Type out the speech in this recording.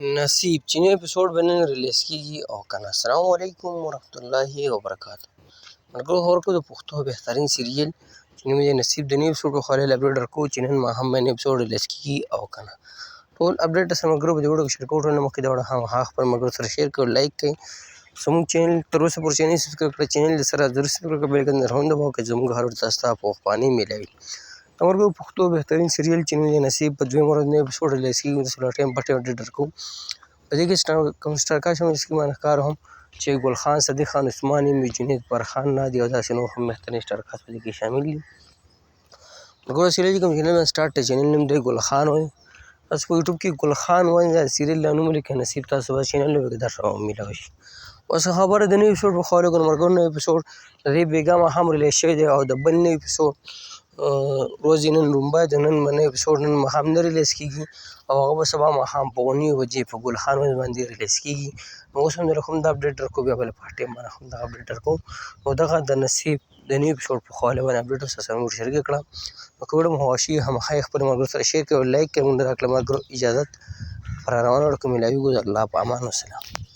نصیب چې نوی اپیسوډ به نن ریلیز کېږي او که نه. السلام علیکم ورحمت الله وبرکاته. ملګرو خبر کړو د پښتو بهترین سیریل چې نوم یې نصیب د نوي اپیسوډ په خواله اپډیټ درکوو چې نن ماښام باندې اپیسوډ ریلیز کېږي او که نه. ټول اپډیټ سره ملګرو په دې ویډیو کې شریکوو. ټول نه مخکې دا ویډیو خامخا خپل ملګرو سره شیر کړئ او لایک کړئ. زموږ چینل تر اوسه پورې چینل سبسکرایب کړئ. چینل د سره ضرور سبسکرایب کړئ. بیل آیکن هم دباؤ که زموږ هر ویډیو تاسو ته پوښتنې میلاوي. ملګرو پښتو بهترین سیریل چې نوم یې نصیب په دویمه ورځ نوی اپیسوډ ریلیز کېږي. د سلوټیم پټې اپډیټ درکوو. په دې کې کوم سټارکاسټ هم اسکیمان ښکار هم چې ګل خان، صدیق خان عثمان، جنید برخان، نادي او داسې نور هم بهترین سټارکاسټ په دې کې شامل دي. ملګرو سیریل چې کوم چینل باندې سټارټ دی چینل نوم دی ګل خان وایي. تاسو په یوټیوب کې ګل خان وایي دا سیریل لا نوم ولیکئ نصیب تاسو به چینل نوم کې درته میلاوي شي. اوس خبره د نوي اپیسوډ په خوا لګو. ملګرو نوی اپیسوډ د دې بېګا ماښام ریلیز شوی دی او د بل نوي اپیسوډ روز یې نن لومبی د نن به نوی اپیسوډ نن ماښام نه ریلیز کېږي او هغه به سبا ماښام په 9 بجې په ګل خان وایي باندې ریلیز کېږي. نو اوس هم درته دا اپډیټ درکوو، بیا بله په ټایم باندې هم دغه اپډیټ درکوو. نو دغه د نصیب د نوي اپیسوډ په خواله باندې اپډیټ اوس سره موږ شریکه کړه. نو که ویډیو مو خوښ شي خامخا یې خپلو ملګرو سره شیر کړئ او لایک کړئ. موږ راکړه ملګرو اجازت پر روانو اړیکو میلاویږو. د الله په امان. والسلام.